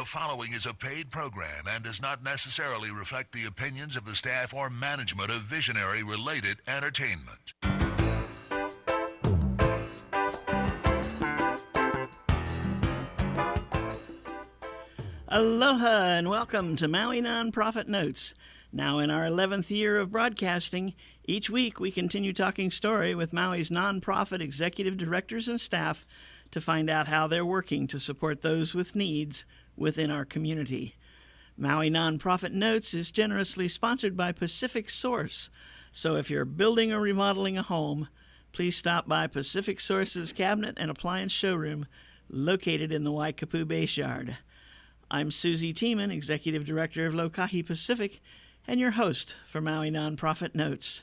The following is a paid program and does not necessarily reflect the opinions of the staff or management of Visionary Related Entertainment. Aloha and welcome to Maui Nonprofit Notes. Now in our 11th year of broadcasting, each week we continue talking story with Maui's nonprofit executive directors and staff to find out how they're working to support those with needs within our community. Maui Nonprofit Notes is generously sponsored by Pacific Source, so if you're building or remodeling a home, please stop by Pacific Source's cabinet and appliance showroom located in the Waikapu Base Yard. I'm Susie Tiemann, Executive Director of Lokahi Pacific, and your host for Maui Nonprofit Notes.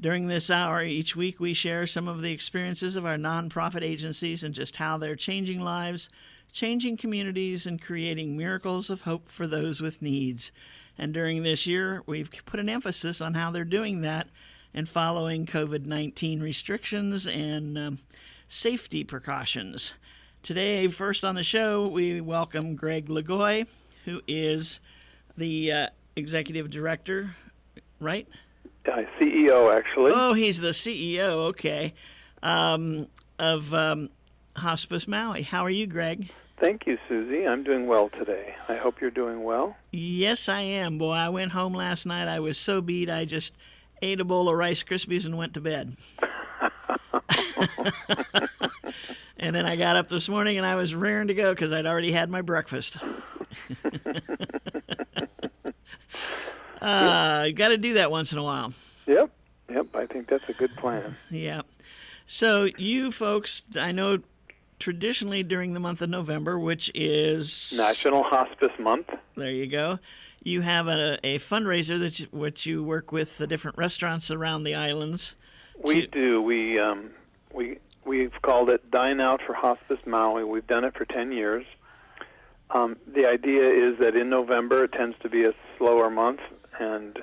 During this hour, each week we share some of the experiences of our nonprofit agencies and just how they're changing lives, changing communities, and creating miracles of hope for those with needs. And during this year, we've put an emphasis on how they're doing that and following COVID-19 restrictions and safety precautions. Today, first on the show, we welcome Greg Lagoy, who is the Executive Director, right? CEO, actually. Oh, he's the CEO, okay, of Hospice Maui. How are you, Greg? Thank you, Susie. I'm doing well today. I hope you're doing well. Yes, I am. Boy, I went home last night. I was so beat, I just ate a bowl of Rice Krispies and went to bed. And then I got up this morning and I was raring to go because I'd already had my breakfast. You got to do that once in a while. Yep. I think that's a good plan. Yeah. So you folks, I know traditionally during the month of November, which is National Hospice Month. There you go. You have a fundraiser which you work with the different restaurants around the islands. We do. We've called it Dine Out for Hospice Maui. We've done it for 10 years. The idea is that in November it tends to be a slower month, and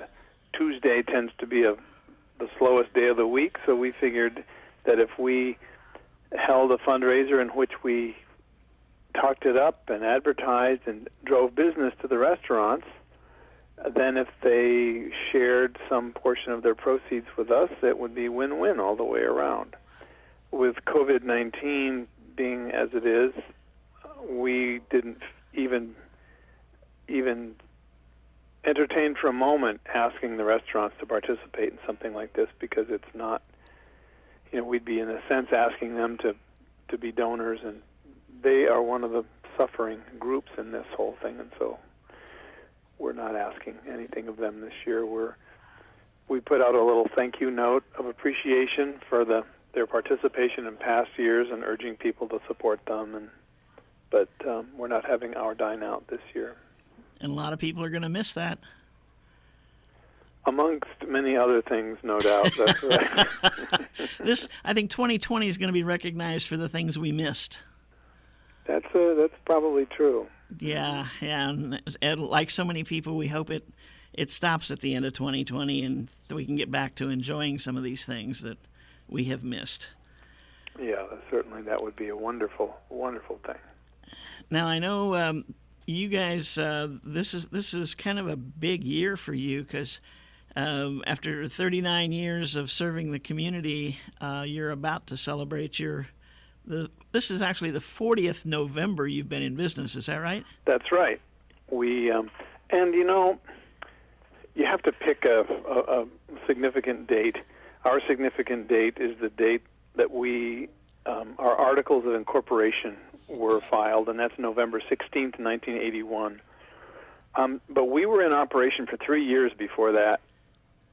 Tuesday tends to be the slowest day of the week, so we figured that if we held a fundraiser in which we talked it up and advertised and drove business to the restaurants, then if they shared some portion of their proceeds with us, it would be win-win all the way around. With COVID-19 being as it is, we didn't even entertain for a moment asking the restaurants to participate in something like this, because it's not, we'd be in a sense asking them to be donors, and they are one of the suffering groups in this whole thing, and so we're not asking anything of them this year. We put out a little thank you note of appreciation for their participation in past years and urging people to support them, but we're not having our dine out this year. And a lot of people are going to miss that. Amongst many other things, no doubt. That's right. I think 2020 is going to be recognized for the things we missed. That's probably true. Yeah, and like so many people, we hope it stops at the end of 2020 and that we can get back to enjoying some of these things that we have missed. Yeah, certainly that would be a wonderful, wonderful thing. Now I know you guys. This is kind of a big year for you because after 39 years of serving the community, you're about to celebrate this is actually the 40th November you've been in business. Is that right? That's right. We and you have to pick a significant date. Our significant date is the date that our articles of incorporation were filed, and that's November 16th, 1981. But we were in operation for 3 years before that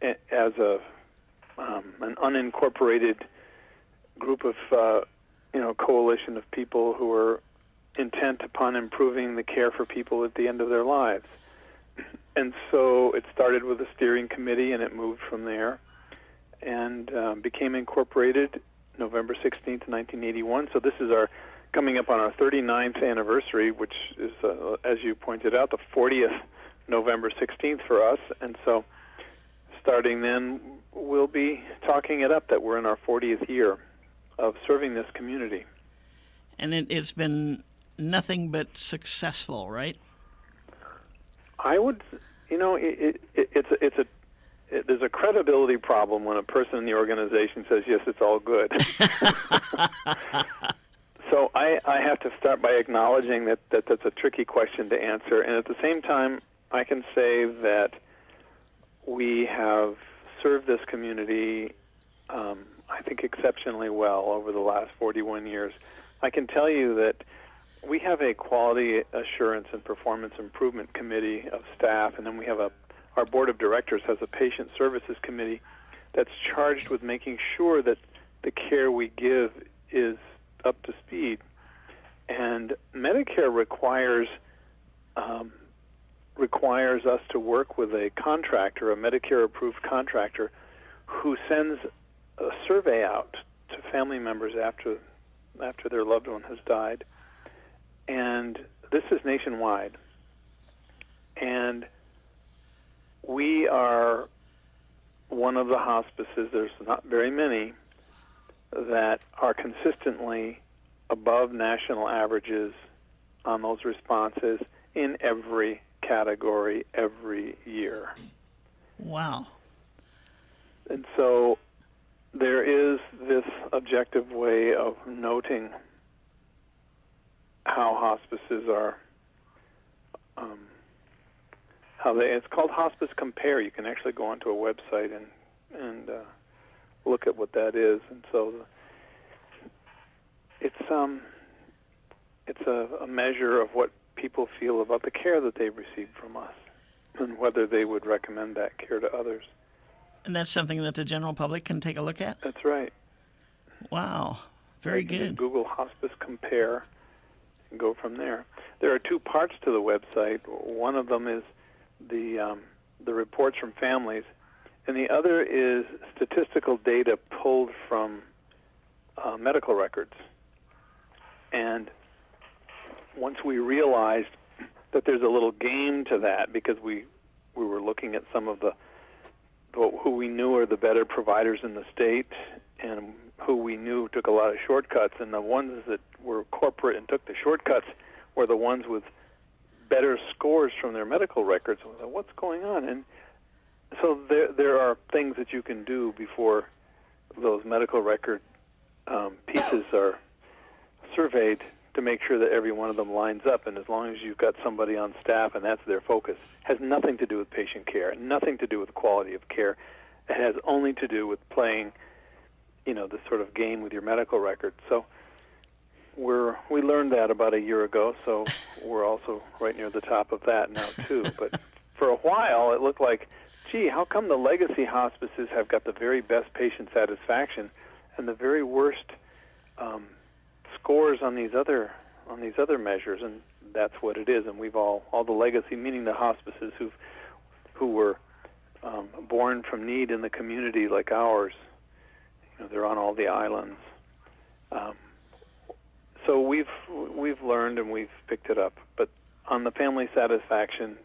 as an unincorporated group of, coalition of people who were intent upon improving the care for people at the end of their lives. And so it started with a steering committee, and it moved from there and became incorporated November 16th, 1981. So this is coming up on our 39th anniversary, which is, as you pointed out, the 40th November 16th for us. And so starting then, we'll be talking it up that we're in our 40th year of serving this community. And it's been nothing but successful, right? I would, there's a credibility problem when a person in the organization says, yes, it's all good. So I have to start by acknowledging that that's a tricky question to answer. And at the same time, I can say that we have served this community, I think, exceptionally well over the last 41 years. I can tell you that we have a quality assurance and performance improvement committee of staff, and then we have our board of directors has a patient services committee that's charged with making sure that the care we give is up to speed. And Medicare requires us to work with a contractor, a Medicare-approved contractor, who sends a survey out to family members after their loved one has died. And this is nationwide. And we are one of the hospices, there's not very many, that are consistently above national averages on those responses in every category every year. Wow. And so there is this objective way of noting how hospices are, it's called Hospice Compare. You can actually go onto a website and look at what that is. And so it's a measure of what people feel about the care that they've received from us and whether they would recommend that care to others. And that's something that the general public can take a look at? That's right. Wow. Very You can good. just Google Hospice Compare and go from there. There are two parts to the website. One of them is the reports from families, and the other is statistical data pulled from medical records. And once we realized that there's a little game to that, because we were looking at some of who we knew are the better providers in the state and who we knew took a lot of shortcuts, and the ones that were corporate and took the shortcuts were the ones with better scores from their medical records. We thought, what's going on? And so there are things that you can do before those medical record pieces are surveyed to make sure that every one of them lines up. And as long as you've got somebody on staff and that's their focus, has nothing to do with patient care, nothing to do with quality of care. It has only to do with playing, this sort of game with your medical records. So we learned that about a year ago, so we're also right near the top of that now too. But for a while, it looked like, gee, how come the legacy hospices have got the very best patient satisfaction and the very worst scores on these other measures? And that's what it is. And we've all the legacy, meaning the hospices who were born from need in the community like ours. They're on all the islands. So we've learned and we've picked it up. But on the family satisfaction,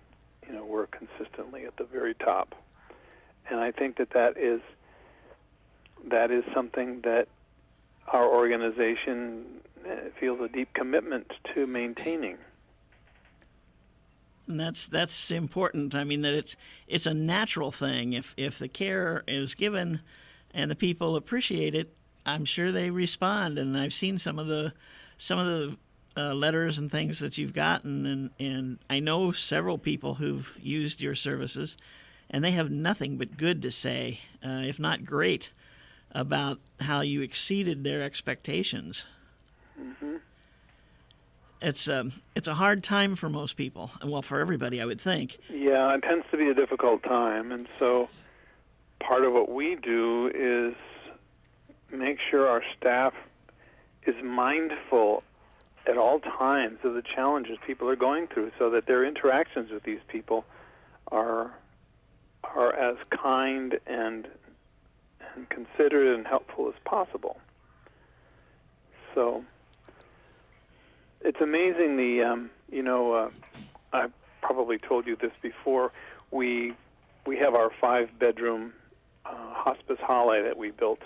we're consistently at the very top. And I think that is something that our organization feels a deep commitment to maintaining. And that's important. I mean, that it's a natural thing. If the care is given and the people appreciate it, I'm sure they respond. And I've seen some of the letters and things that you've gotten, and I know several people who've used your services, and they have nothing but good to say, if not great, about how you exceeded their expectations. Mm-hmm. It's a hard time for most people, well, for everybody, I would think. Yeah, it tends to be a difficult time, and so part of what we do is make sure our staff is mindful at all times of the challenges people are going through, so that their interactions with these people are as kind and considerate and helpful as possible. So it's amazing I probably told you this before. We have our 5-bedroom hospice Holly that we built.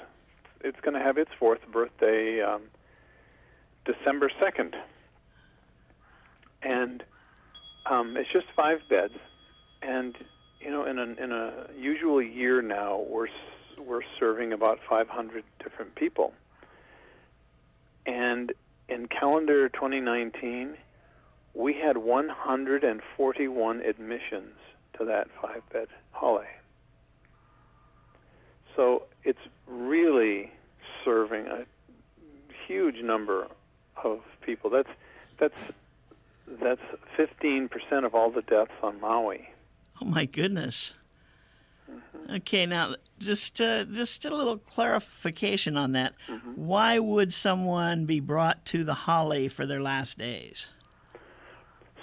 It's going to have its 4th birthday December 2nd. and it's just 5 beds. And in a usual year now, we're serving about 500 different people. And in calendar 2019, we had 141 admissions to that 5-bed holiday. So it's really serving a huge number of people. That's 15% of all the deaths on Maui. Oh my goodness. Okay, now just a little clarification on that. Why would someone be brought to the Holly for their last days?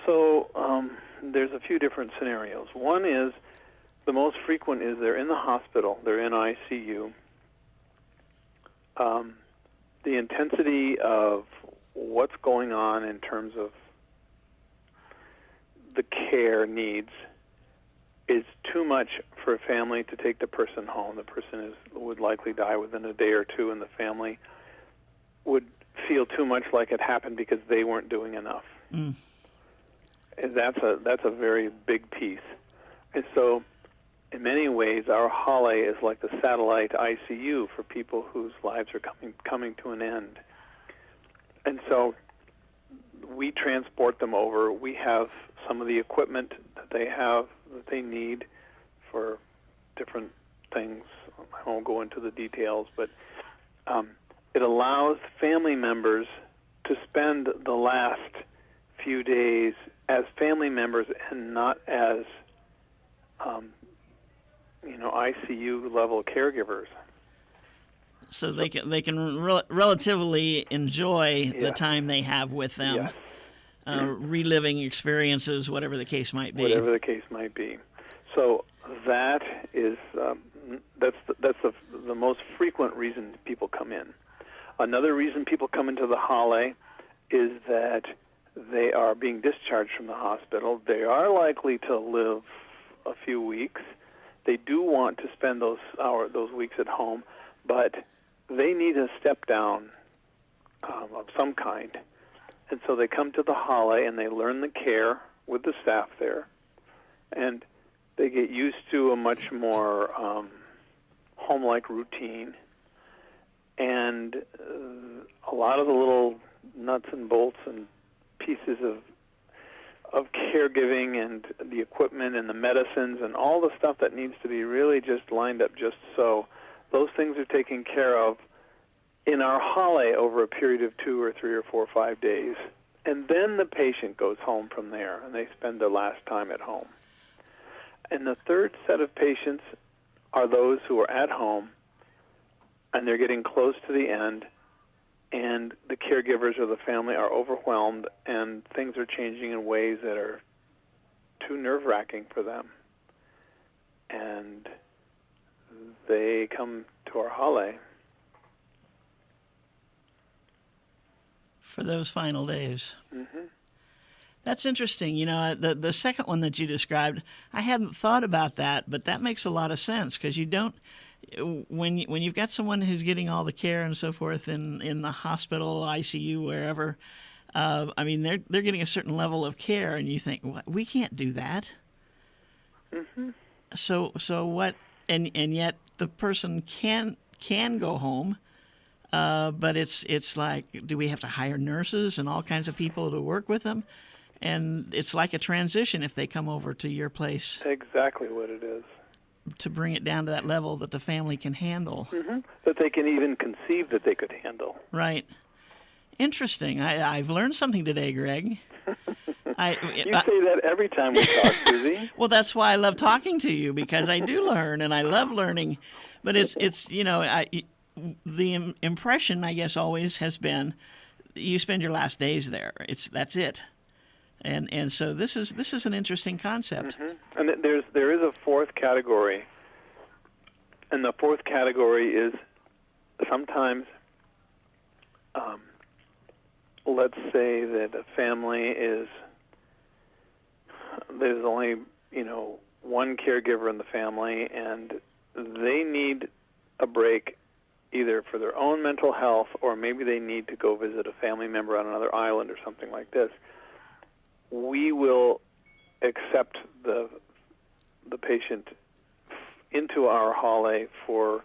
So there's a few different scenarios. One is, the most frequent is they're in the hospital, they're in ICU. The intensity of what's going on in terms of the care needs is too much for a family to take the person home. The person would likely die within a day or two, and the family would feel too much like it happened because they weren't doing enough. And that's a very big piece. And so, in many ways, our Hale is like the satellite ICU for people whose lives are coming to an end. And so, we transport them over. We have some of the equipment that they need for different things. I won't go into the details, but it allows family members to spend the last few days as family members and not as ICU level caregivers. So they can relatively enjoy the time they have with them. Yes. Reliving experiences, whatever the case might be. Whatever the case might be. So that is that's the most frequent reason people come in. Another reason people come into the Hale is that they are being discharged from the hospital. They are likely to live a few weeks. They do want to spend those weeks at home, but they need a step down of some kind. And so they come to the Hale and they learn the care with the staff there, and they get used to a much more home-like routine. And a lot of the little nuts and bolts and pieces of caregiving and the equipment and the medicines and all the stuff that needs to be really just lined up just so, those things are taken care of in our Hale over a period of 2 or 3 or 4 or 5 days. And then the patient goes home from there, and they spend their last time at home. And the third set of patients are those who are at home, and they're getting close to the end, and the caregivers or the family are overwhelmed, and things are changing in ways that are too nerve-wracking for them. And they come to our Hale. For those final days. That's interesting. The second one that you described, I hadn't thought about that, but that makes a lot of sense, because you don't, when you've got someone who's getting all the care and so forth in the hospital, ICU, wherever, they're getting a certain level of care, and you think, we can't do that. So what? And yet the person can go home. But it's like, do we have to hire nurses and all kinds of people to work with them? And it's like a transition if they come over to your place. Exactly what it is. To bring it down to that level that the family can handle. That they can even conceive that they could handle. Right. Interesting. I've learned something today, Greg. You say that every time we talk, Susie. Well, that's why I love talking to you, because I do learn, and I love learning. But it's the impression, I guess, always has been you spend your last days there. That's it. And so this is an interesting concept. And there is a fourth category, and the fourth category is sometimes, let's say that a family there's only one caregiver in the family, and they need a break, either for their own mental health or maybe they need to go visit a family member on another island or something like this. we will accept the patient into our hale for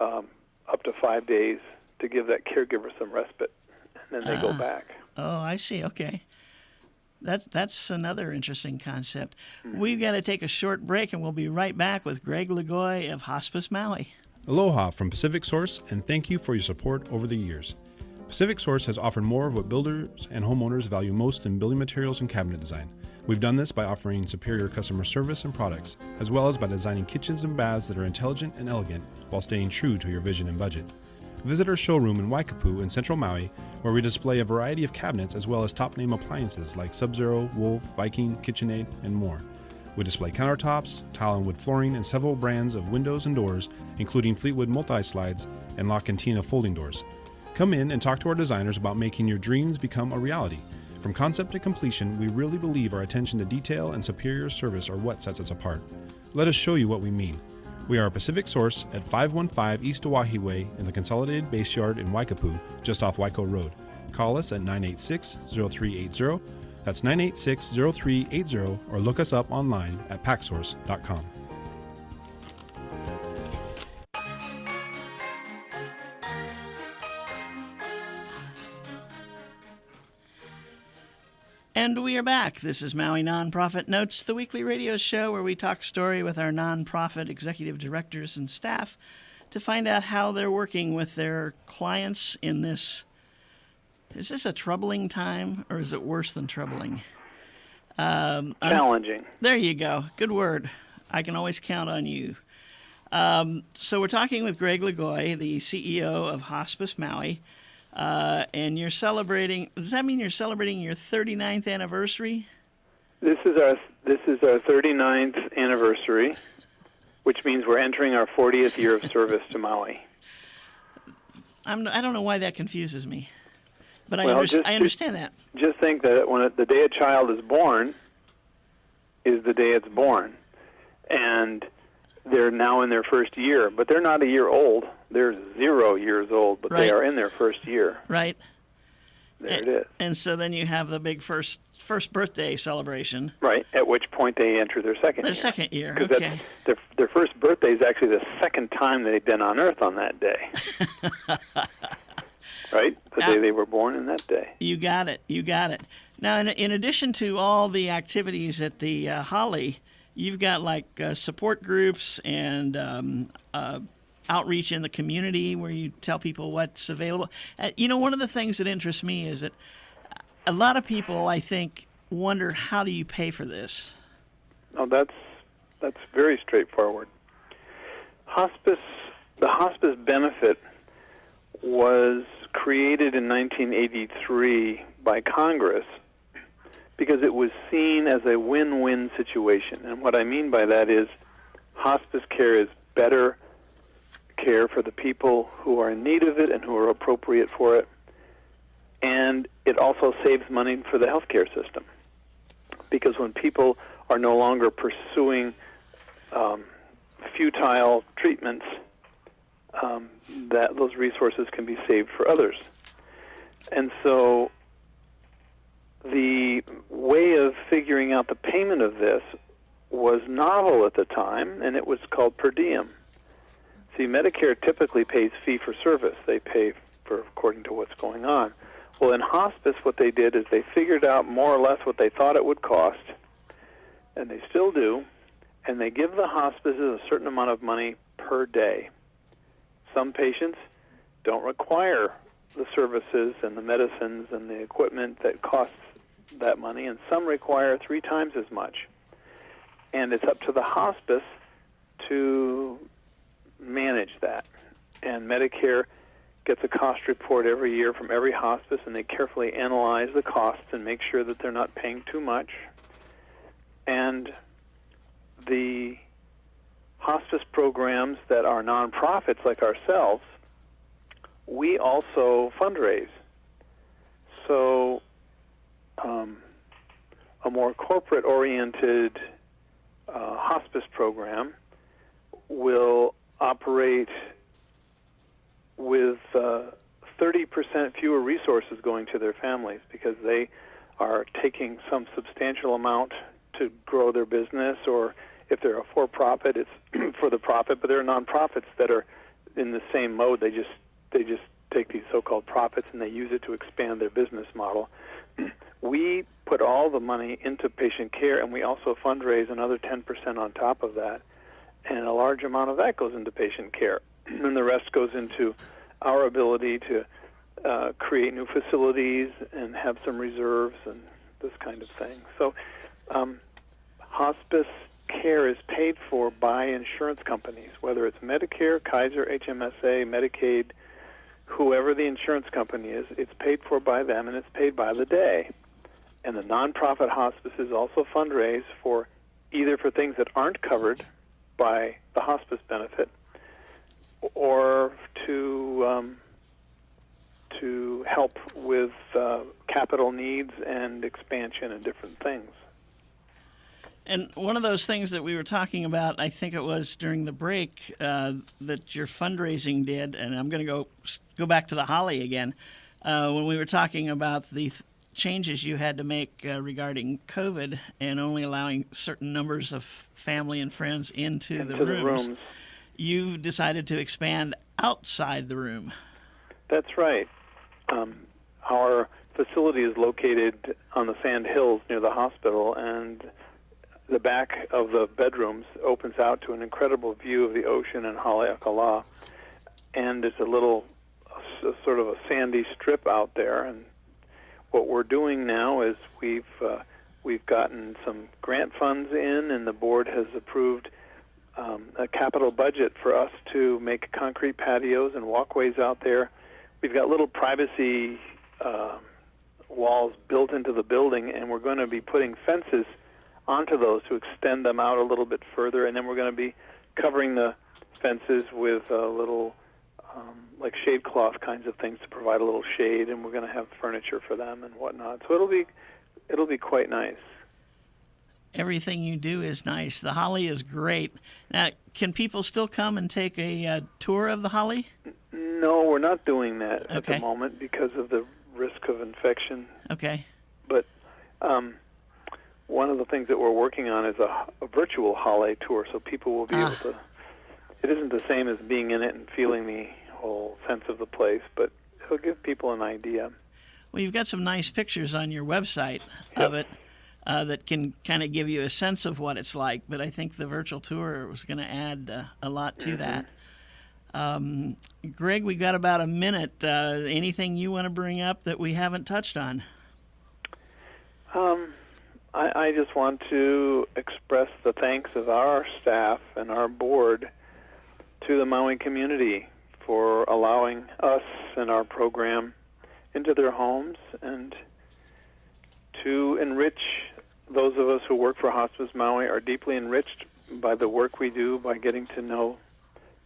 up to 5 days to give that caregiver some respite, and then they go back. Oh, I see. Okay. That's another interesting concept. We've got to take a short break, and we'll be right back with Greg Lagoy of Hospice Maui. Aloha from Pacific Source, and thank you for your support over the years. Pacific Source has offered more of what builders and homeowners value most in building materials and cabinet design. We've done this by offering superior customer service and products, as well as by designing kitchens and baths that are intelligent and elegant while staying true to your vision and budget. Visit our showroom in Waikapu in central Maui, where we display a variety of cabinets as well as top-name appliances like Sub-Zero, Wolf, Viking, KitchenAid, and more. We display countertops, tile and wood flooring, and several brands of windows and doors, including Fleetwood multi-slides and La Cantina folding doors. Come in and talk to our designers about making your dreams become a reality. From concept to completion, we really believe our attention to detail and superior service are what sets us apart. Let us show you what we mean. We are a Pacific Source at 515 East Oahe Way in the Consolidated Base Yard in Waikapu, just off Waiko Road. Call us at 986-0380. That's 986-0380, or look us up online at packsource.com. And we are back. This is Maui Nonprofit Notes, the weekly radio show where we talk story with our nonprofit executive directors and staff to find out how they're working with their clients in this. Is this a troubling time, or is it worse than troubling? Challenging. There you go. Good word. I can always count on you. So we're talking with Greg Lagoy, the CEO of Hospice Maui. And you're celebrating. Does that mean you're celebrating your 39th anniversary? This is our 39th anniversary, which means we're entering our 40th year of service to Maui. I don't know why that confuses me, but Well, I understand that. Just think that the day a child is born is the day it's born, and they're now in their first year, but they're not a year old. They're 0 years old, but they are in their first year. Right. There it is. And so then you have the big first birthday celebration. Right, at which point they enter their second year. Their second year, Because okay. their first birthday is actually the second time they've been on Earth on that day. Right? The day they were born in that day. You got it. Now, in addition to all the activities at the Holly, you've got like support groups and outreach in the community where you tell people what's available. One of the things that interests me is that a lot of people, I think, wonder, how do you pay for this? Oh, that's very straightforward. The hospice benefit was created in 1983 by Congress because it was seen as a win-win situation. And what I mean by that is hospice care is better care for the people who are in need of it and who are appropriate for it. And it also saves money for the healthcare system. Because when people are no longer pursuing futile treatments, that those resources can be saved for others. And so the way of figuring out the payment of this was novel at the time, and it was called per diem. See, Medicare typically pays fee-for-service. They pay for according to what's going on. Well, in hospice, what they did is they figured out more or less what they thought it would cost, and they still do, and they give the hospices a certain amount of money per day. Some patients don't require the services and the medicines and the equipment that costs that money, and some require 3 times as much. And it's up to the hospice to manage that. And Medicare gets a cost report every year from every hospice, and they carefully analyze the costs and make sure that they're not paying too much. And the hospice programs that are nonprofits like ourselves, we also fundraise. So a more corporate-oriented hospice program will operate with 30% fewer resources going to their families because they are taking some substantial amount to grow their business, or if they're a for-profit, it's for the profit. But there are nonprofits that are in the same mode. They just take these so-called profits and they use it to expand their business model. We put all the money into patient care, and we also fundraise another 10% on top of that, and a large amount of that goes into patient care, and the rest goes into our ability to create new facilities and have some reserves and this kind of thing. So hospice care is paid for by insurance companies, whether it's Medicare, Kaiser, HMSA, Medicaid, whoever the insurance company is. It's paid for by them, and it's paid by the day. And the nonprofit hospices also fundraise for either for things that aren't covered by the hospice benefit, or to help with capital needs and expansion and different things. And one of those things that we were talking about, I think it was during the break, that your fundraising did, and I'm going to go back to the Holly again, when we were talking about the changes you had to make regarding COVID and only allowing certain numbers of family and friends into the rooms. You've decided to expand outside the room. That's right. Our facility is located on the Sand Hills near the hospital, and the back of the bedrooms opens out to an incredible view of the ocean and Haleakala. And it's sort of a sandy strip out there. And what we're doing now is we've gotten some grant funds in, and the board has approved a capital budget for us to make concrete patios and walkways out there. We've got little privacy walls built into the building, and we're going to be putting fences onto those to extend them out a little bit further, and then we're going to be covering the fences with little like shade cloth kinds of things to provide a little shade, and we're going to have furniture for them and whatnot. So it'll be quite nice. Everything you do is nice. The Holly is great. Now, can people still come and take a tour of the Holly? No, we're not doing that at the moment because of the risk of infection. Okay. But one of the things that we're working on is a virtual Holly tour, so people will be able to. It isn't the same as being in it and feeling the whole sense of the place, but it'll give people an idea. Well, you've got some nice pictures on your website of it that can kind of give you a sense of what it's like, but I think the virtual tour was going to add a lot to that. Greg, we've got about a minute. Anything you want to bring up that we haven't touched on? I just want to express the thanks of our staff and our board to the Maui community for allowing us and our program into their homes, and to enrich those of us who work for Hospice Maui are deeply enriched by the work we do, by getting to know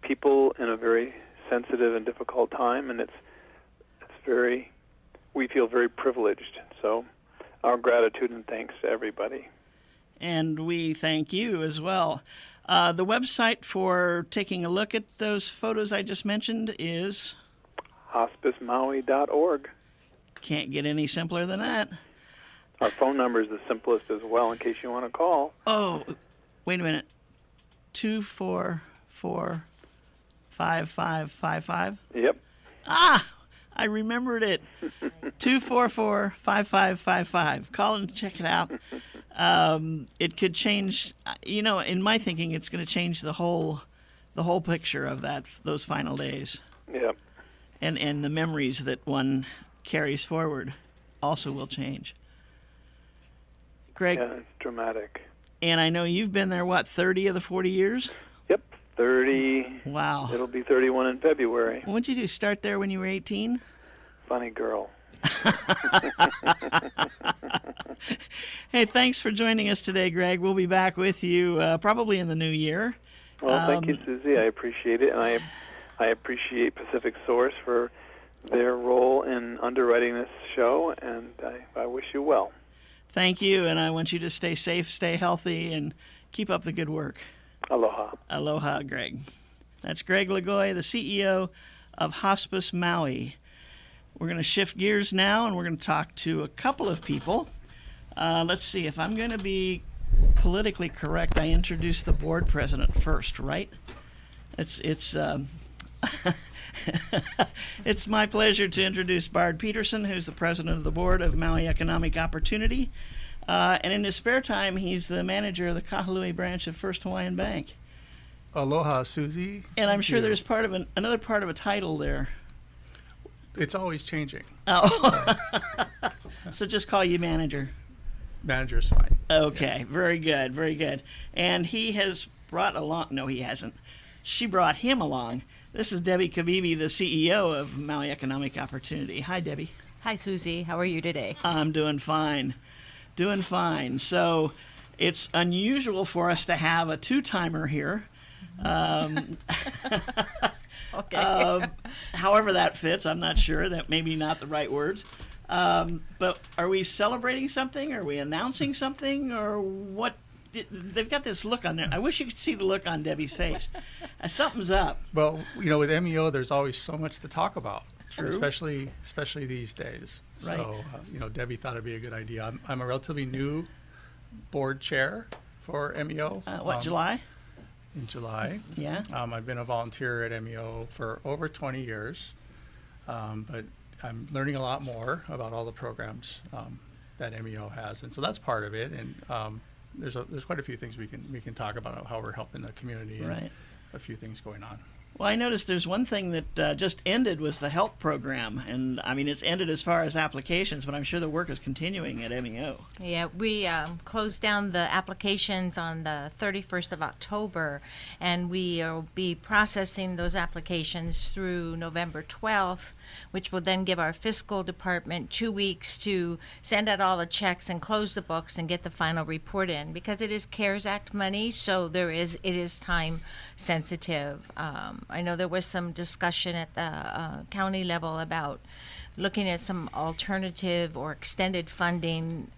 people in a very sensitive and difficult time, and we feel very privileged. So our gratitude and thanks to everybody. And we thank you as well. The website for taking a look at those photos I just mentioned is hospicemaui.org. Can't get any simpler than that. Our phone number is the simplest as well, in case you want to call. Oh, wait a minute. 244-5555? Yep. I remembered it. 244-5555. Call and check it out. It could change, in my thinking, it's going to change the whole picture of those final days. Yep. And the memories that one carries forward also will change. Greg? Yeah, it's dramatic. And I know you've been there, 30 of the 40 years? Yep, 30. Wow. It'll be 31 in February. What'd you do, start there when you were 18? Funny girl. Hey, thanks for joining us today, Greg. We'll be back with you probably in the new year. Well, thank you, Susie. I appreciate it, and I appreciate Pacific Source for their role in underwriting this show, and I wish you well. Thank you, and I want you to stay safe, stay healthy, and keep up the good work. Aloha. Aloha, Greg. That's Greg Lagoy, the CEO of Hospice Maui. We're going to shift gears now, and we're going to talk to a couple of people Let's see. If I'm going to be politically correct, I introduce the board president first, right? It's it's my pleasure to introduce Bard Peterson, who's the president of the board of Maui Economic Opportunity. And in his spare time, he's the manager of the Kahului branch of First Hawaiian Bank. Aloha, Susie. And I'm Thank sure you. there's part of another part of a title there. It's always changing. Oh, so just call you manager. Manager's fine. Okay, very good, very good. And he has brought along, no, he hasn't. She brought him along. This is Debbie Kabibi, the CEO of Maui Economic Opportunity. Hi, Debbie. Hi, Susie. How are you today? I'm doing fine. Doing fine. So it's unusual for us to have a two-timer here. Okay. However that fits, I'm not sure. That may be not the right words. But are we celebrating something? Are we announcing something? Or what? They've got this look on there. I wish you could see the look on Debbie's face. Something's up. Well, with MEO, there's always so much to talk about. True. Especially these days. Right. So, Debbie thought it'd be a good idea. I'm a relatively new board chair for MEO. July? In July. Yeah. I've been a volunteer at MEO for over 20 years, but I'm learning a lot more about all the programs that MEO has, and so that's part of it. And there's quite a few things we can talk about how we're helping the community and Right. a few things going on. Well, I noticed there's one thing that just ended was the HELP program. And, I mean, it's ended as far as applications, but I'm sure the work is continuing at MEO. Yeah, we closed down the applications on the 31st of October, and we will be processing those applications through November 12th, which will then give our fiscal department 2 weeks to send out all the checks and close the books and get the final report in, because it is CARES Act money, so it is time sensitive. I know there was some discussion at the county level about looking at some alternative or extended funding,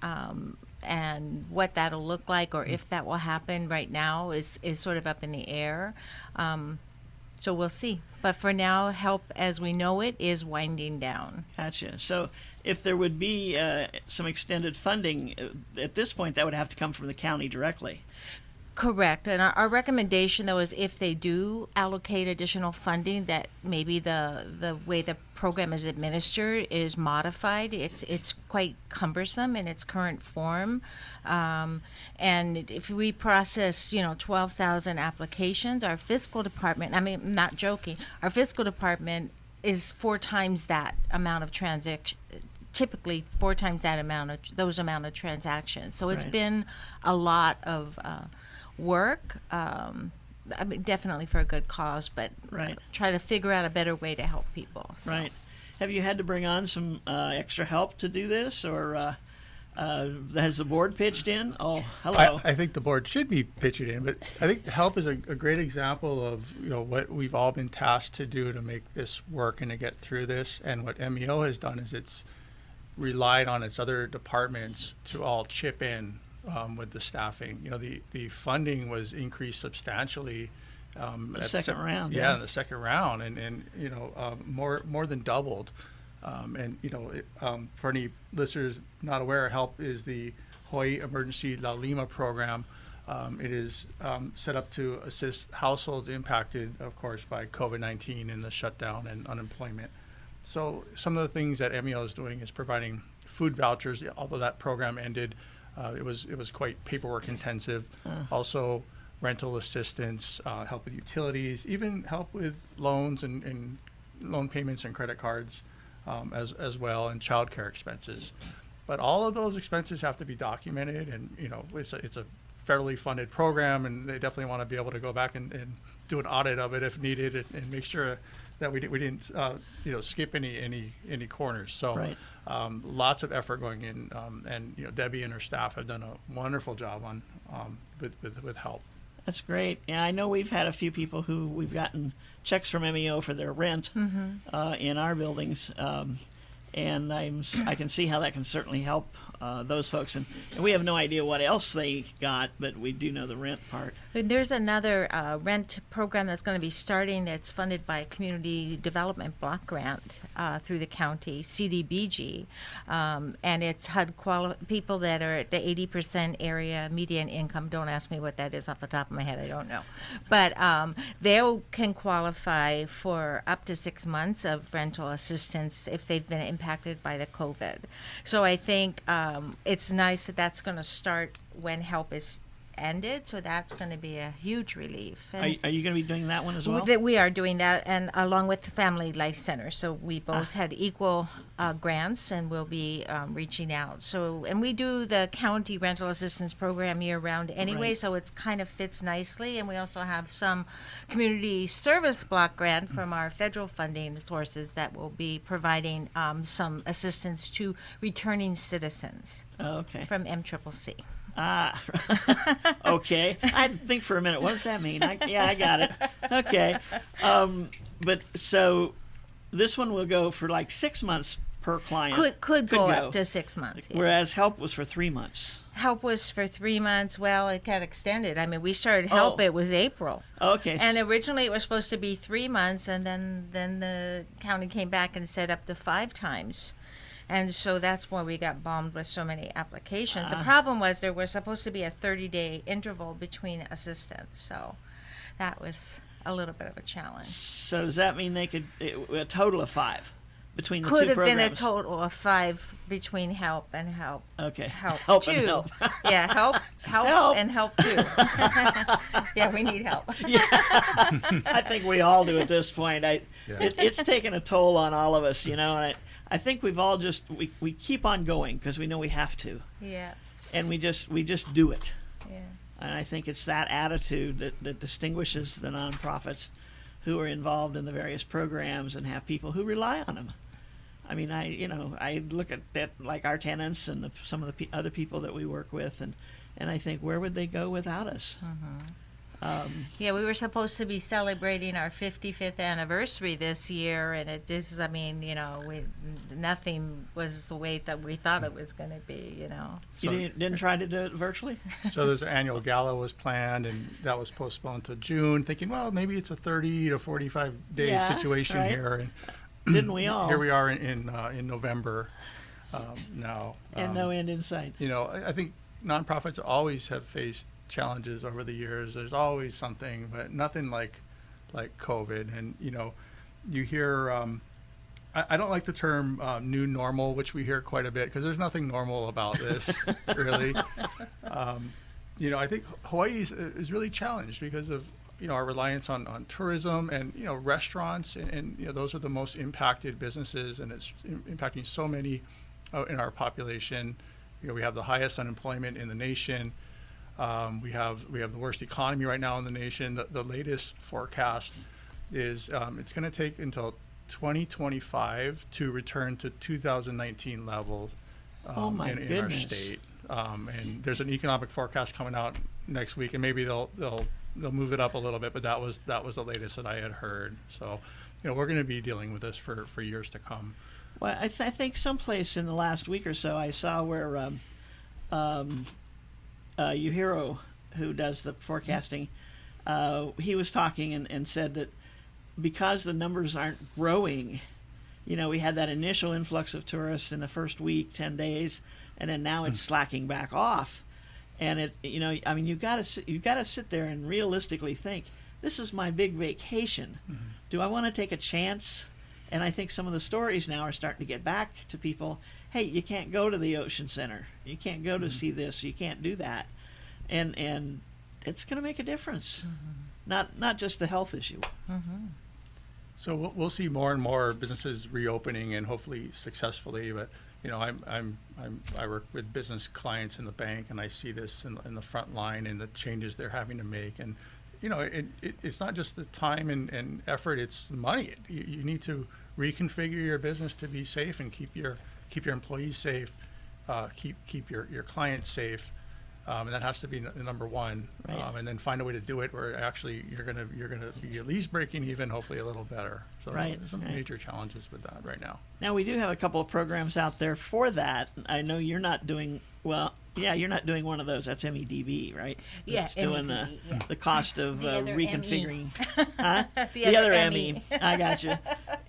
and what that'll look like, or if that will happen right now is sort of up in the air. So we'll see. But for now, HELP as we know it is winding down. Gotcha. So if there would be some extended funding, at this point, that would have to come from the county directly. Correct. And our recommendation, though, is if they do allocate additional funding, that maybe the way the program is administered is modified. It's quite cumbersome in its current form. And if we process, 12,000 applications, our fiscal department, I'm not joking, our fiscal department is 4 times that amount of typically 4 times that amount of transactions. So it's Right. been a lot of work, definitely for a good cause, but Right. try to figure out a better way to help people. So. Right. Have you had to bring on some extra help to do this, or has the board pitched in? Oh, hello. I think the board should be pitching in, but I think HELP is a great example of what we've all been tasked to do to make this work and to get through this. And what MEO has done is it's relied on its other departments to all chip in with the staffing. The funding was increased substantially. The second round. Yeah, in the second round, and more than doubled. For any listeners not aware, HELP is the Hawaii Emergency La Lima program. It is set up to assist households impacted, of course, by COVID-19 and the shutdown and unemployment. So some of the things that MEO is doing is providing food vouchers. Although that program ended, it was quite paperwork intensive. Also, rental assistance, help with utilities, even help with loans and loan payments and credit cards as well, and childcare expenses. But all of those expenses have to be documented, and it's a federally funded program, and they definitely want to be able to go back and do an audit of it if needed, and make sure that we didn't skip any corners. So Right. Lots of effort going in, and Debbie and her staff have done a wonderful job on with HELP. That's great. Yeah, I know we've had a few people who we've gotten checks from MEO for their rent in our buildings, and I can see how that can certainly help those folks, and we have no idea what else they got, but we do know the rent part. But there's another rent program that's going to be starting that's funded by a community development block grant through the county, CDBG, and it's HUD people that are at the 80% area median income. Don't ask me what that is off the top of my head. I don't know. But they can qualify for up to 6 months of rental assistance if they've been impacted by the COVID. So I think it's nice that that's going to start when help is ended, so that's going to be a huge relief. And Are you going to be doing that one as well? we are doing that, and along with the Family Life Center. So we both had equal grants, and we'll be reaching out. So, and we do the county rental assistance program year round anyway, Right. so it's kind of fits nicely. And we also have some community service block grant from our federal funding sources that will be providing some assistance to returning citizens Oh, okay. from MCCC. Okay. I think for a minute, what does that mean? I got it. Okay. But so this one will go for like 6 months per client. Could go up to 6 months. Yeah. Whereas help was for 3 months. Help was for 3 months. Well, it got extended. I mean, we started help. Oh. It was April, Okay. and originally it was supposed to be 3 months, and then the county came back and said up to 5 times, and so that's why we got bombed with so many applications. The problem was there was supposed to be a 30-day interval between assistance, so that was a little bit of a challenge. So does that mean they could a total of 5 between the Could two have programs? been a total of 5 between help and help. Okay. Help Help too. and help. Yeah, help Help. and help too. Yeah, we need help. I think we all do at this point. It's taken a toll on all of us, and I think we've all just we keep on going because we know we have to, Yeah, and we just do it. yeah. And I think it's that attitude that distinguishes the nonprofits who are involved in the various programs and have people who rely on them. I mean, I look at that like our tenants and some of the other people that we work with, and I think, where would they go without us? Yeah, we were supposed to be celebrating our 55th anniversary this year, and it just, I mean, nothing was the way that we thought it was going to be, You didn't try to do it virtually? So there's an annual gala was planned, and that was postponed to June, thinking, well, maybe it's a 30 to 45 day Yeah, situation right. here. And Didn't we all? here we are in November now. And no end in sight. I think nonprofits always have faced challenges over the years. There's always something, but nothing like COVID. And you hear I don't like the term new normal, which we hear quite a bit, because there's nothing normal about this really. I think Hawaii is really challenged because of our reliance on tourism and restaurants, and those are the most impacted businesses, and it's impacting so many in our population. We have the highest unemployment in the nation. We have the worst economy right now in the nation. The latest forecast is it's going to take until 2025 to return to 2019 levels in our goodness. state. And there's an economic forecast coming out next week, and maybe they'll move it up a little bit. But that was the latest that I had heard. So, we're going to be dealing with this for years to come. Well, I think someplace in the last week or so I saw where Yuhiro, who does the forecasting, he was talking and said that because the numbers aren't growing, we had that initial influx of tourists in the first week, 10 days, and then now it's slacking back off. And you've got to sit there and realistically think, this is my big vacation. Mm-hmm. Do I want to take a chance? And I think some of the stories now are starting to get back to people. Hey, you can't go to the Ocean Center. You can't go to see this. You can't do that. And it's going to make a difference. Not just the health issue. So we'll see more and more businesses reopening, and hopefully successfully. But I work with business clients in the bank, and I see this in the front line and the changes they're having to make. And it's not just the time and effort; it's money. You need to reconfigure your business to be safe and keep your employees safe, keep your clients safe. And that has to be number one. Right. And then find a way to do it where actually you're gonna be at least breaking even, hopefully a little better. So Right, there's some right. major challenges with that right now. Now, we do have a couple of programs out there for that. I know you're not doing, well, yeah, you're not doing one of those. That's MEDB, right? Yeah, It's doing MEDB, yeah. the cost of The other reconfiguring. ME. Huh? The other ME. I got you.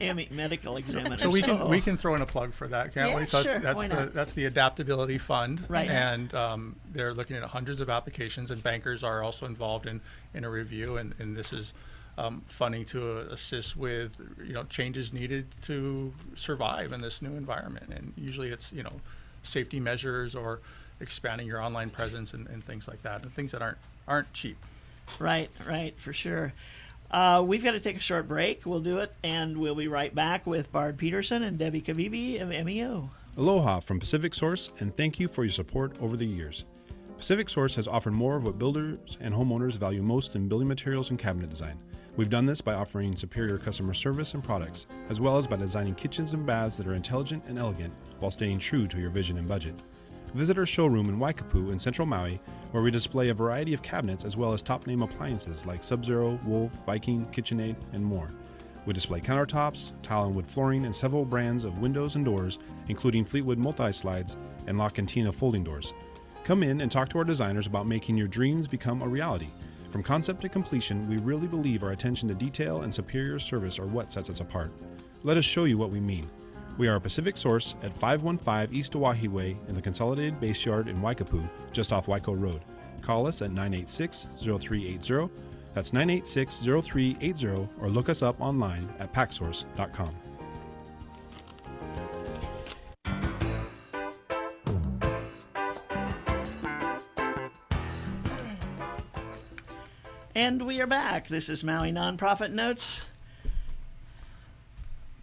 ME, medical examiner. So we can throw in a plug for that, can't Yeah, we? So sure. that's Why not? that's the Adaptability Fund, Right. And they're looking at hundreds of applications, and bankers are also involved in a review, and this is funding to assist with changes needed to survive in this new environment, and usually it's safety measures or expanding your online presence and things like that, and things that aren't cheap. Right, for sure. We've got to take a short break. We'll do it, and we'll be right back with Bard Peterson and Debbie Kavibi of MEO. Aloha from Pacific Source, and thank you for your support over the years. Pacific Source has offered more of what builders and homeowners value most in building materials and cabinet design. We've done this by offering superior customer service and products, as well as by designing kitchens and baths that are intelligent and elegant while staying true to your vision and budget. Visit our showroom in Waikapu in Central Maui, where we display a variety of cabinets as well as top-name appliances like Sub-Zero, Wolf, Viking, KitchenAid, and more. We display countertops, tile and wood flooring, and several brands of windows and doors, including Fleetwood multi-slides and La Cantina folding doors. Come in and talk to our designers about making your dreams become a reality. From concept to completion, we really believe our attention to detail and superior service are what sets us apart. Let us show you what we mean. We are a Pacific Source at 515 East Oahe Way in the Consolidated Base Yard in Waikapu, just off Waiko Road. Call us at 986-0380. That's 986-0380, or look us up online at packsource.com. And we are back. This is Maui Nonprofit Notes.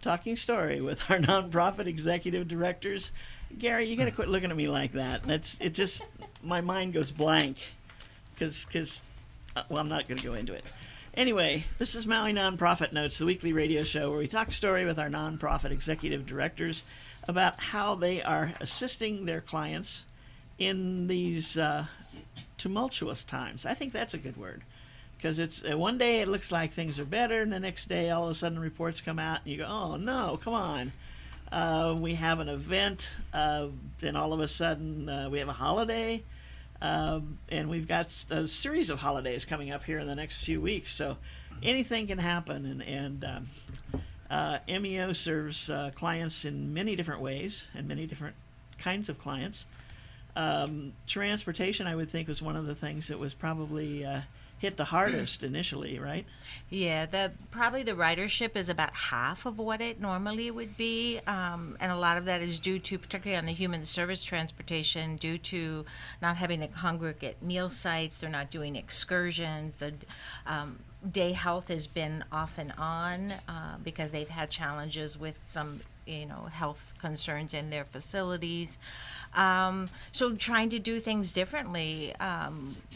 Talking story with our nonprofit executive directors. Gary, you got to quit looking at me like that. It just my mind goes blank because I'm not going to go into it. Anyway, this is Maui Nonprofit Notes, the weekly radio show where we talk story with our nonprofit executive directors about how they are assisting their clients in these tumultuous times. I think that's a good word. Because it's one day it looks like things are better, and the next day all of a sudden reports come out, and you go, "Oh no, come on!" We have an event, then all of a sudden we have a holiday, and we've got a series of holidays coming up here in the next few weeks. So anything can happen, and MEO serves clients in many different ways and many different kinds of clients. Transportation, I would think, was one of the things that was probably hit the hardest initially, right? Yeah, probably the ridership is about half of what it normally would be, and a lot of that is due to, particularly on the human service transportation, due to not having a congregate meal sites. They're not doing excursions. The day health has been off and on because they've had challenges with some health concerns in their facilities. So trying to do things differently,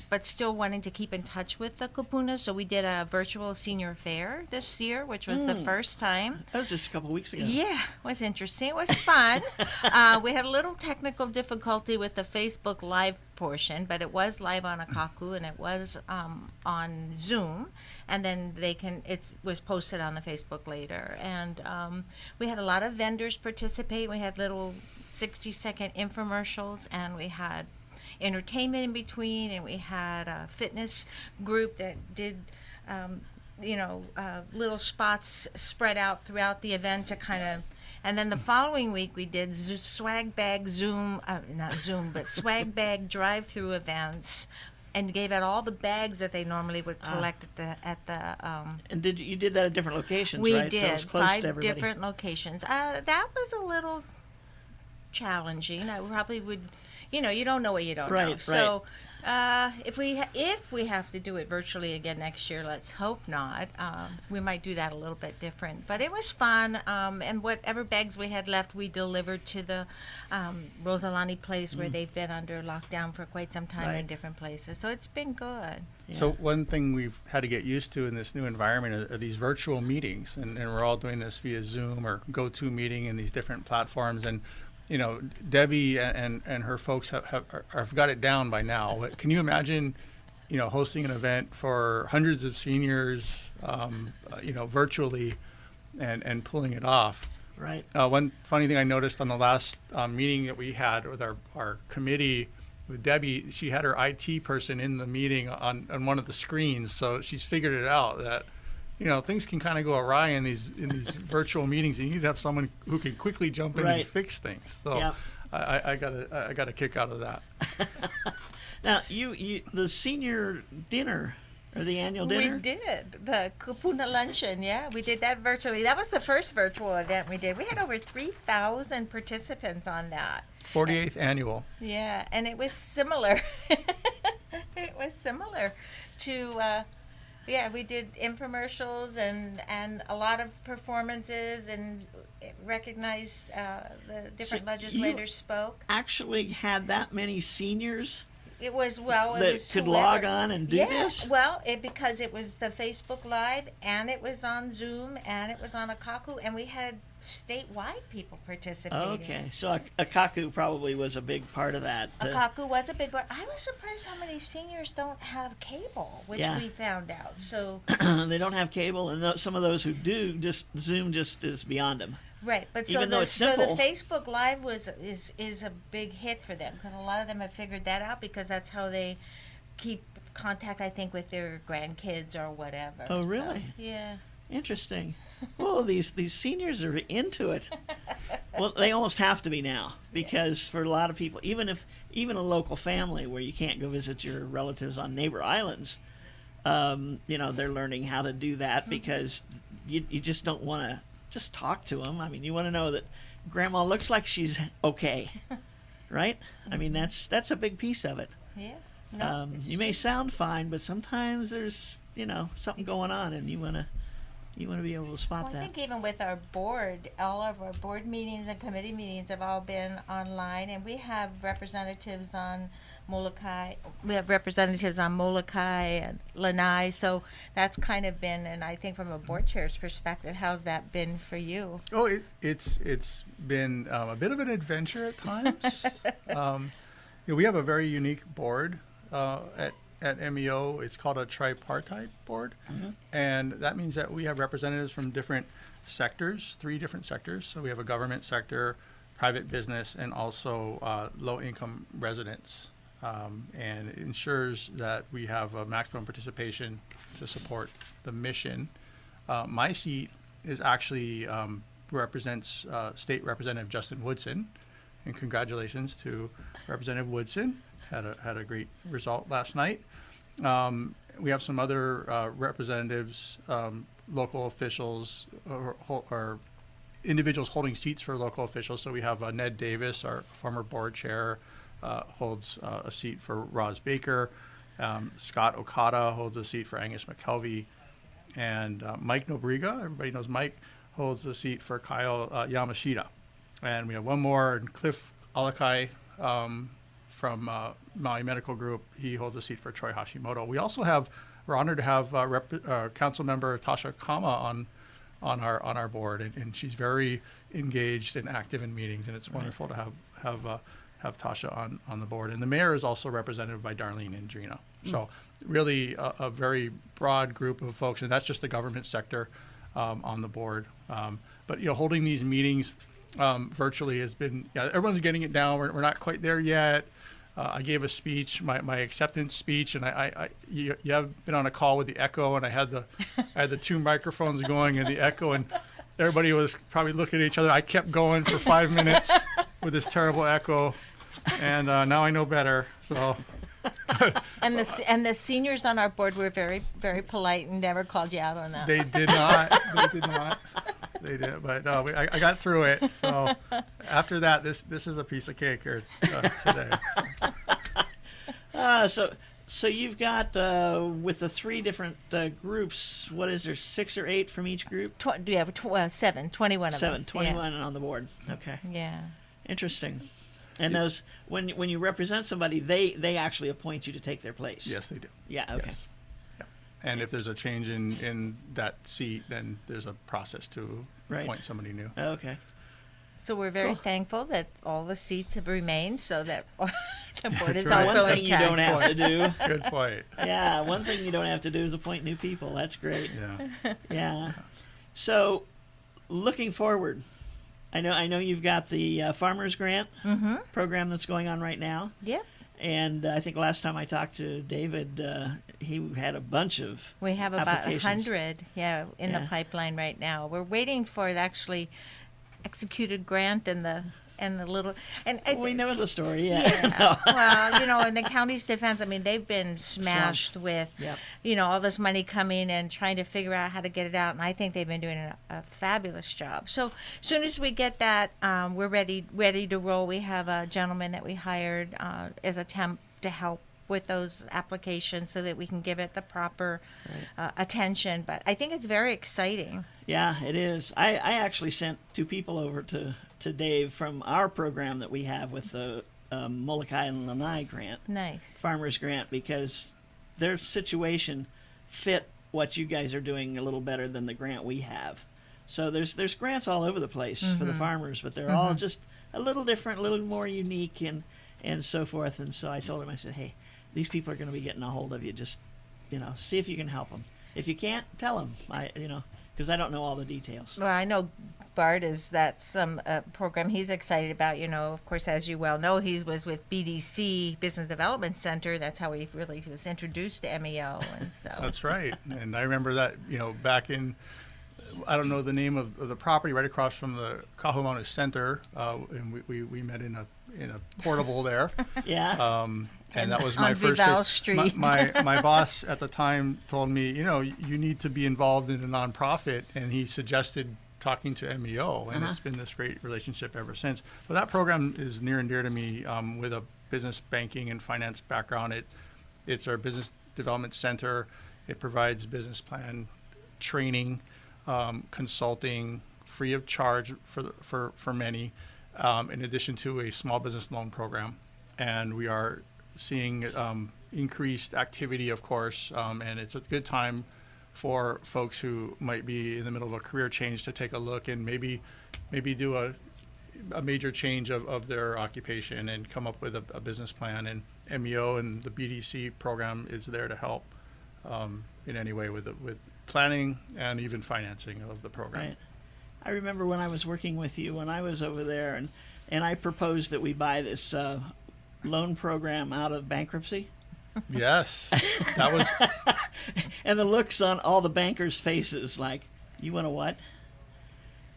but still wanting to keep in touch with the kupuna. So we did a virtual senior fair this year, which was the first time. That was just a couple weeks ago. Yeah, it was interesting. It was fun. We had a little technical difficulty with the Facebook Live portion, but it was live on Akaku and it was on Zoom, and then it was posted on the Facebook later. And we had a lot of vendors participate. We had little 60-second infomercials, and we had entertainment in between, and we had a fitness group that did little spots spread out throughout the event to kind of. And then the following week we did swag bag swag bag drive-through events, and gave out all the bags that they normally would collect at the. And you did that at different locations, we right? did So it was close to 5 everybody. different locations. That was a little challenging. I probably would, you don't know what you don't know. Right. So if we have to do it virtually again next year, let's hope not. We might do that a little bit different. But it was fun, and whatever bags we had left, we delivered to the Rosalani place where they've been under lockdown for quite some time Right. in different places. So it's been good. Yeah. So one thing we've had to get used to in this new environment are these virtual meetings, and we're all doing this via Zoom or GoToMeeting and these different platforms. And Debbie and her folks have got it down by now. But can you imagine, hosting an event for hundreds of seniors, virtually, and pulling it off? Right. One funny thing I noticed on the last meeting that we had with our committee with Debbie, she had her IT person in the meeting on one of the screens, so she's figured it out that things can kind of go awry in these virtual meetings, and you need to have someone who can quickly jump in and fix things. So yep. I got a kick out of that. Now, you the senior dinner or the annual dinner? We did the Kupuna luncheon. Yeah, we did that virtually. That was the first virtual event we did. We had over 3,000 participants on that. 48th annual. Yeah, and it was similar. It was similar to. We did infomercials and a lot of performances and recognized the different legislators spoke. Actually had that many seniors It was that could log on and do this? Well, because it was the Facebook Live and it was on Zoom and it was on Akaku and we had statewide people participating. Okay, so Akaku probably was a big part of that. Akaku was a big part. I was surprised how many seniors don't have cable, which we found out. So they don't have cable, and some of those who do, Zoom just is beyond them. Right, but even though it's simple. So the Facebook Live is a big hit for them because a lot of them have figured that out because that's how they keep contact, I think, with their grandkids or whatever. Oh, really? So, yeah. Interesting. Oh, these seniors are into it. Well, they almost have to be now because for a lot of people, even a local family where you can't go visit your relatives on neighbor islands, they're learning how to do that because you just don't want to just talk to them. I mean, you want to know that grandma looks like she's okay, right? I mean, that's a big piece of it. Yeah. No, you may sound fine, but sometimes there's something going on, and you want to be able to spot that. I think even with our board, all of our board meetings and committee meetings have all been online, and we have representatives on Molokai. We have representatives on Molokai and Lanai, so that's kind of been, and I think from a board chair's perspective, how's that been for you? Oh, it's been a bit of an adventure at times. We have a very unique board at MEO. It's called a tripartite board, and that means that we have representatives from different sectors, 3 different sectors. So we have a government sector, private business, and also low-income residents, and it ensures that we have a maximum participation to support the mission. My seat is actually represents State Representative Justin Woodson, and congratulations to Representative Woodson. Had a great result last night. We have some other representatives, local officials, or individuals holding seats for local officials. So we have Ned Davis, our former board chair, holds a seat for Roz Baker. Scott Okada holds a seat for Angus McKelvey. And Mike Nobriga, everybody knows Mike, holds a seat for Kyle Yamashita. And we have one more, Cliff Alakai, from Maui Medical Group. He holds a seat for Troy Hashimoto. We're honored to have Council Member Tasha Kama on our board, and she's very engaged and active in meetings, and it's wonderful to have Tasha on the board. And the mayor is also represented by Darlene Indrino. So really a very broad group of folks, and that's just the government sector on the board. But holding these meetings virtually has been, everyone's getting it down. We're not quite there yet. I gave a speech, my acceptance speech, and you have been on a call with the echo, and I had the 2 microphones going and the echo, and everybody was probably looking at each other. I kept going for 5 minutes with this terrible echo, and now I know better. So. And the seniors on our board were very, very polite and never called you out on that. They did not. They did, but no, I got through it. So after that, this is a piece of cake here today. So you've got with the 3 different groups. What is there? 6 or 8 from each group? We have 7, 21 of us. 21 on the board. Okay. Yeah. Interesting. And those, when you represent somebody, they actually appoint you to take their place. Yes, they do. Yeah. Okay. Yes. Yeah. And if there's a change in that seat, then there's a process to appoint somebody new. Okay. So we're very thankful that all the seats have remained, so that the board is right. also One thing you intact. don't have to do. Good point. Yeah, one thing you don't have to do is appoint new people. That's great. Yeah. Yeah. So, looking forward, I know you've got the Farmers Grant program that's going on right now. Yep. And I think last time I talked to David, he had a bunch of We have about applications. 100, in the pipeline right now. We're waiting for the actually executed grant and the little and We know the story, yeah. Well, in the county's defense, I mean, they've been smashed with, Yep. all this money coming and trying to figure out how to get it out. And I think they've been doing a fabulous job. So as soon as we get that, we're ready to roll. We have a gentleman that we hired as a temp to help with those applications so that we can give it the proper attention. But I think it's very exciting. Yeah, it is. I actually sent 2 people over to Dave from our program that we have with the Molokai and Lanai grant, Nice. Farmers Grant, because their situation fit what you guys are doing a little better than the grant we have. So there's grants all over the place for the farmers, but they're all just a little different, a little more unique, and so forth. And so I told him, I said, hey, these people are going to be getting a hold of you. Just see if you can help them. If you can't, tell them. Because I don't know all the details. Well, I know Bart that's some program he's excited about. Of course, as you well know, he was with BDC, Business Development Center. That's how he really was introduced to MEO. And so That's right. And I remember that, back in, I don't know the name of the property, right across from the Kahumanu Center, and we met in a portable there. Yeah. And that was on my first. Vival Street. My boss at the time told me, you need to be involved in a nonprofit, and he suggested talking to MEO, and it's been this great relationship ever since. But that program is near and dear to me, with a business banking and finance background. It's our business development center. It provides business plan training, consulting, free of charge for many, in addition to a small business loan program. And we are seeing increased activity, of course, and it's a good time for folks who might be in the middle of a career change to take a look and maybe do a major change of their occupation and come up with a business plan. And MEO and the BDC program is there to help in any way with planning and even financing of the program. Right. I remember when I was working with you when I was over there, and I proposed that we buy this loan program out of bankruptcy. Yes, that was. And the looks on all the bankers' faces, like, you want to what?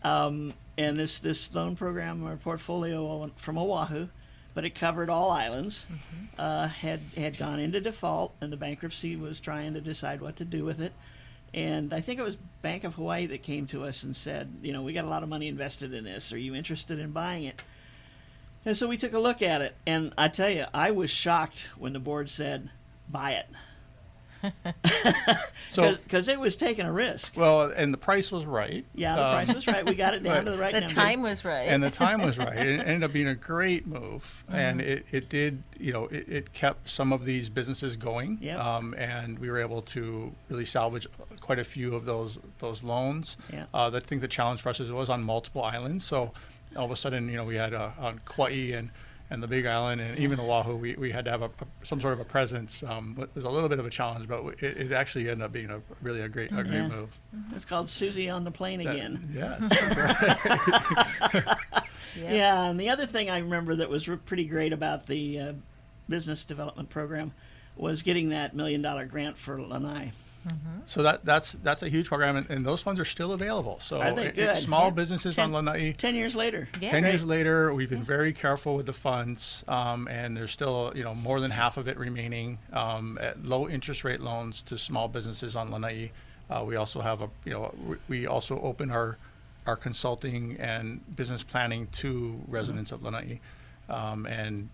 And this loan program or portfolio from Oahu, but it covered all islands, had gone into default, and the bankruptcy was trying to decide what to do with it. And I think it was Bank of Hawaii that came to us and said, we got a lot of money invested in this. Are you interested in buying it? And so we took a look at it, and I tell you, I was shocked when the board said, buy it. Because it was taking a risk. Well, and the price was right. Yeah, the price was right. We got it down to the right the number. time was right. And the time was right. It ended up being a great move, and it did. It kept some of these businesses going. Yep. And we were able to really salvage quite a few of those loans. Yeah. I think the challenge for us is it was on multiple islands. So all of a sudden, we had on Kauai and the Big Island, and even Oahu, we had to have some sort of a presence. It was a little bit of a challenge, but it actually ended up being a great move. It's called Susie on the plane again. Yes, that's right. Yeah, and the other thing I remember that was pretty great about the business development program was getting that $1 million grant for Lanai. So that's a huge program, and those funds are still available. So Are they good? small Yeah. businesses on Lanai. 10 years later. Yeah. 10 years later, we've been very careful with the funds, and there's still more than half of it remaining at low interest rate loans to small businesses on Lanai. We also have we also open our consulting and business planning to residents of Lanai, and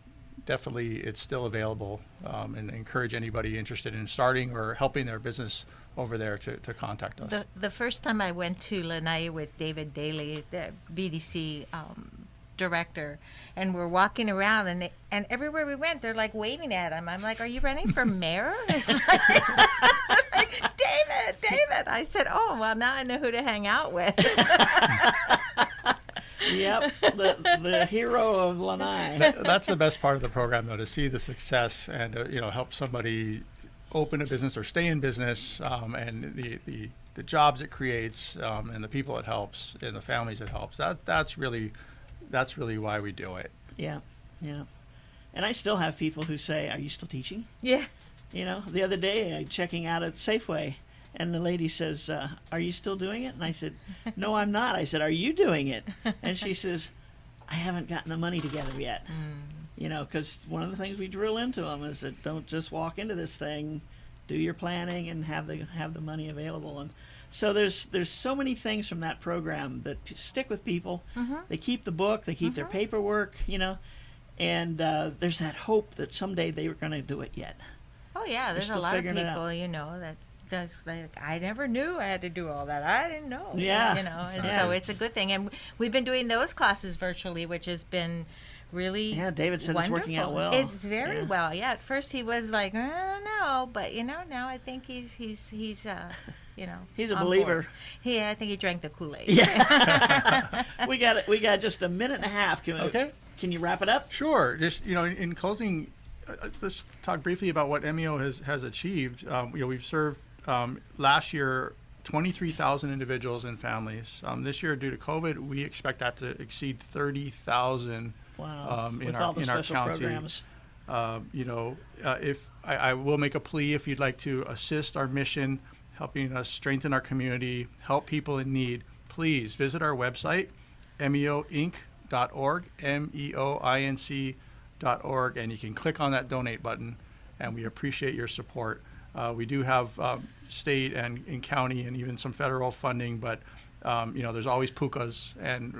definitely it's still available, and encourage anybody interested in starting or helping their business over there to contact us. The first time I went to Lanai with David Daly, the BDC director, and we're walking around, and everywhere we went, they're like waving at him. I'm like, "Are you running for mayor?" It's like, David. I said, "Oh, well, now I know who to hang out with." Yep, the hero of Lanai. That's the best part of the program, though, to see the success and help somebody open a business or stay in business, and the jobs it creates, and the people it helps and the families it helps. That's really why we do it. Yeah, yeah. And I still have people who say, "Are you still teaching?" Yeah. The other day, I'm checking out at Safeway, and the lady says, "Are you still doing it?" And I said, "No, I'm not." I said, "Are you doing it?" And she says, "I haven't gotten the money together yet." Because one of the things we drill into them is that don't just walk into this thing, do your planning and have the money available. And so there's so many things from that program that stick with people. They keep the book, they keep their paperwork, and there's that hope that someday they were going to do it yet. Oh yeah, there's a still lot of figuring it out. people, that does like, I never knew I had to do all that. I didn't know. Yeah. And Yeah. so it's a good thing. And we've been doing those classes virtually, which has been really David said wonderful. it's working out well. It's very well. Yeah. At first he was like, I don't know, but now I think he's He's a on believer. board. I think he drank the Kool-Aid. Yeah. we got just a minute and a half. Can you wrap it up? Sure. Just in closing, let's talk briefly about what MEO has achieved. We've served last year 23,000 individuals and families. This year, due to COVID, we expect that to exceed 30,000. Wow. In With our all the special county. programs. If I will make a plea, if you'd like to assist our mission, helping us strengthen our community, help people in need, please visit our website, meoinc.org, meoinc.org, and you can click on that donate button, and we appreciate your support. We do have state and county and even some federal funding, but there's always PUCAs, and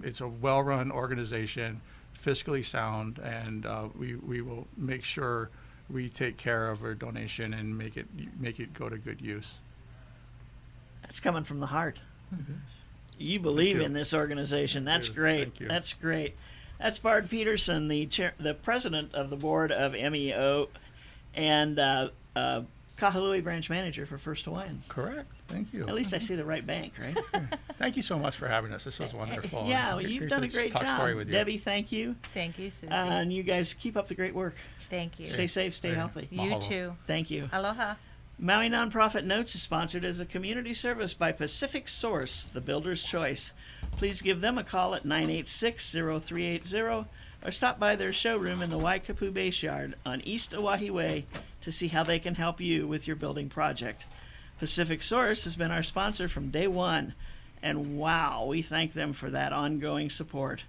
it's a well-run organization, fiscally sound, and we will make sure we take care of our donation and make it go to good use. That's coming from the heart. You believe in this organization. That's great. Thank you. That's great. That's Bard Peterson, the president of the board of MEO, and Kahului branch manager for First Hawaiian. Correct. Thank you. At least I see the right bank, right? Thank you so much for having us. This was wonderful. Yeah, well, you've done a great talk job. story with you. Debbie, thank you. Thank you, Susie. And you guys keep up the great work. Thank you. Stay safe, stay healthy. You Mahalo. too. Thank you. Aloha. Maui Nonprofit Notes is sponsored as a community service by Pacific Source, the builder's choice. Please give them a call at 986-0380 or stop by their showroom in the Waikapu Base Yard on East Oahe Way to see how they can help you with your building project. Pacific Source has been our sponsor from day one, and wow, we thank them for that ongoing support.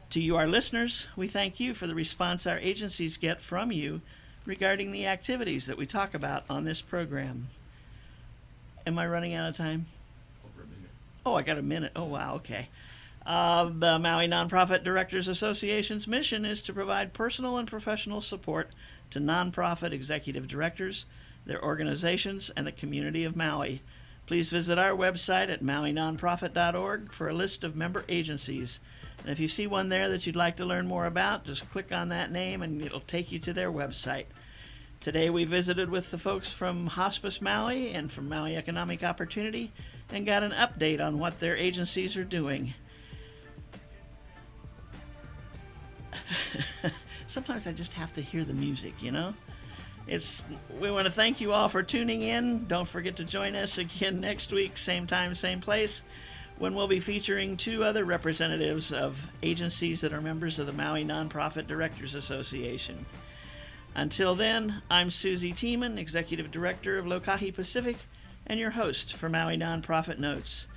To you, our listeners, we thank you for the response our agencies get from you regarding the activities that we talk about on this program. Am I running out of time? Oh, I got a minute. Oh, wow, okay. The Maui Nonprofit Directors Association's mission is to provide personal and professional support to nonprofit executive directors, their organizations, and the community of Maui. Please visit our website at mauinonprofit.org for a list of member agencies. And if you see one there that you'd like to learn more about, just click on that name and it'll take you to their website. Today we visited with the folks from Hospice Maui and from Maui Economic Opportunity and got an update on what their agencies are doing. Sometimes I just have to hear the music, We want to thank you all for tuning in. Don't forget to join us again next week, same time, same place, when we'll be featuring two other representatives of agencies that are members of the Maui Nonprofit Directors Association. Until then, I'm Susie Tiemann, Executive Director of Lokahi Pacific, and your host for Maui Nonprofit Notes.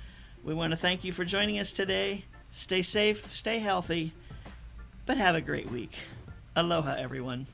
We want to thank you for joining us today. Stay safe, stay healthy, but have a great week. Aloha, everyone.